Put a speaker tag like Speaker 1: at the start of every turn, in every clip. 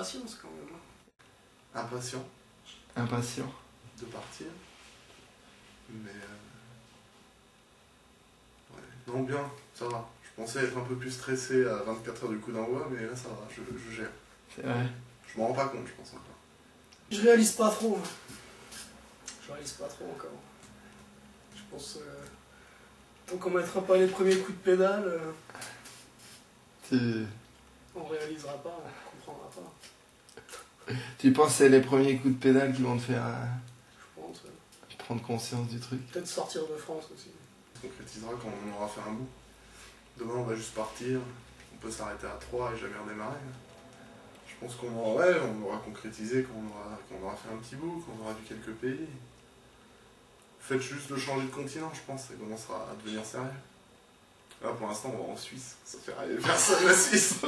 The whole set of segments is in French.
Speaker 1: impatience quand même.
Speaker 2: Impatient
Speaker 3: Impatient.
Speaker 2: de partir. Mais ouais. Non, bien, ça va. Je pensais être un peu plus stressé à 24 heures du coup d'envoi, mais là ça va, je gère.
Speaker 3: C'est vrai.
Speaker 2: Je m'en rends pas compte, je pense encore.
Speaker 1: Je réalise pas trop. Je réalise pas trop encore. Je pense tant qu'on mettra pas les premiers coups de pédale, on réalisera pas, on comprendra pas.
Speaker 3: Tu penses que c'est les premiers coups de pédale qui vont te faire
Speaker 1: Je pense.
Speaker 3: prendre conscience du truc?
Speaker 1: Peut-être sortir de France aussi.
Speaker 2: On concrétisera quand on aura fait un bout. Demain on va juste partir, on peut s'arrêter à 3 et jamais redémarrer. Je pense qu'on aura concrétisé quand on aura fait un petit bout, quand on aura vu quelques pays. Faites juste de changer de continent, je pense, ça commencera à devenir sérieux. Là pour l'instant on va en Suisse, ça fait rêver personne la Suisse.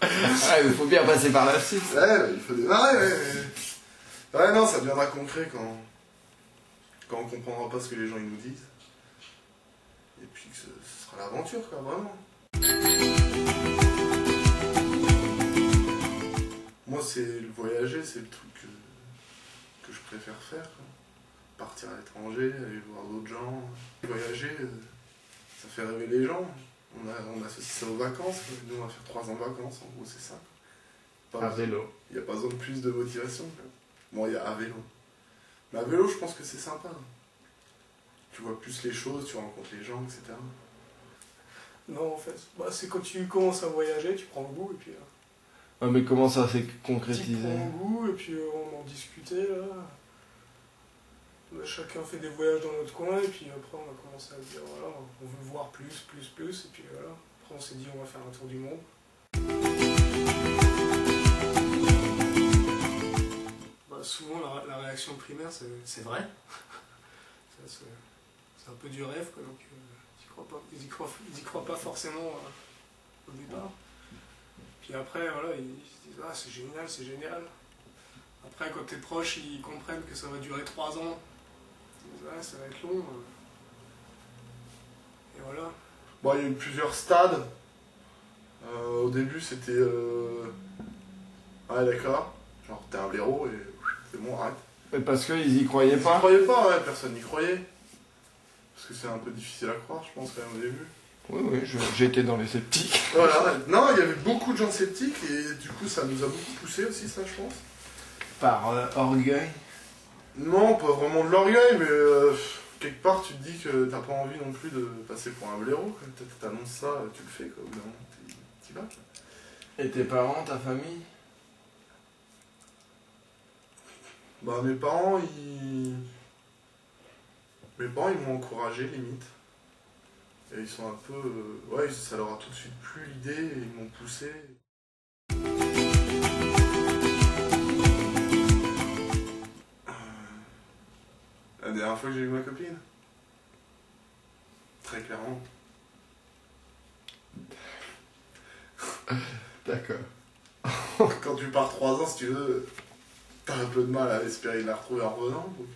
Speaker 3: Ah, il faut bien passer par la Suisse.
Speaker 2: Ouais, il faut démarrer, ouais, non, ça deviendra concret quand on comprendra pas ce que les gens ils nous disent. Et puis que ce sera l'aventure, quoi, vraiment. Moi, c'est le voyager, c'est le truc que je préfère faire, quoi. Partir à l'étranger, aller voir d'autres gens. Voyager, ça fait rêver les gens. On associe ça aux vacances, quoi. Nous, on va faire 3 ans de vacances, en gros, c'est ça.
Speaker 3: À vélo.
Speaker 2: Il n'y a pas besoin de plus de motivation, quoi. Bon, il y a à vélo. Mais à vélo, je pense que c'est sympa. Tu vois plus les choses, tu rencontres les gens, etc.
Speaker 1: Non, en fait, c'est quand tu commences à voyager, tu prends le goût et puis.
Speaker 3: Ah, mais comment ça s'est
Speaker 1: Tu
Speaker 3: concrétisé?
Speaker 1: prends le goût et puis on en discutait là. Chacun fait des voyages dans notre coin et puis après on a commencé à se dire voilà, on veut voir plus et puis voilà. Après on s'est dit on va faire un tour du monde. Souvent la réaction primaire c'est vrai. C'est un peu du rêve quoi, donc ils y croient pas forcément au départ. Puis après voilà, ils se disent ah c'est génial. Après quand t'es proche ils comprennent que ça va durer 3 ans. Ils disent ah ça va être long. Et voilà.
Speaker 2: Bon, il y a eu plusieurs stades. Au début c'était ah d'accord, genre t'es un blaireau et c'est bon, arrête.
Speaker 3: Mais parce qu'ils y croyaient
Speaker 2: Ils
Speaker 3: pas?
Speaker 2: n'y croyaient pas, ouais, personne n'y croyait. Parce que c'est un peu difficile à croire, je pense, quand même, au début.
Speaker 3: Oui, j'étais dans les sceptiques.
Speaker 2: Voilà, non, il y avait beaucoup de gens sceptiques et du coup, ça nous a beaucoup poussé aussi, ça, je pense.
Speaker 3: Par orgueil?
Speaker 2: Non, pas vraiment de l'orgueil, mais quelque part, tu te dis que t'as pas envie non plus de passer pour un blaireau. T'annonces ça, tu le fais, quoi. Au bout d'un moment, t'y vas, quoi.
Speaker 3: Et tes parents, ta famille?
Speaker 2: Bah, mes parents, ils m'ont encouragé, limite. Et ils sont un peu... ouais, ça leur a tout de suite plu, l'idée, et ils m'ont poussé. La dernière fois que j'ai vu ma copine. Très clairement.
Speaker 3: D'accord.
Speaker 2: Quand tu pars 3 ans, si tu veux, t'as un peu de mal à espérer de la retrouver en revenant. Donc,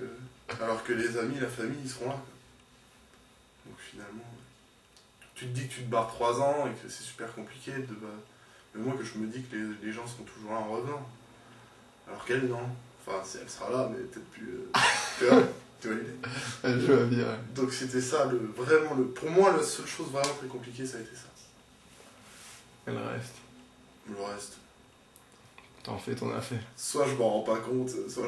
Speaker 2: alors que les amis, la famille, ils seront là, quoi. Donc finalement, tu te dis que tu te barres 3 ans et que c'est super compliqué. Mais moi, que je me dis que les gens seront toujours là en revenant. Alors qu'elle, non. Enfin, elle sera là, mais peut-être plus... tu vois l'idée.
Speaker 3: Je vois bien.
Speaker 2: Donc c'était ça, pour moi, la seule chose vraiment très compliquée, ça a été ça.
Speaker 3: Et le reste?
Speaker 2: Le reste.
Speaker 3: T'en fais ton affaire.
Speaker 2: Soit je m'en rends pas compte, soit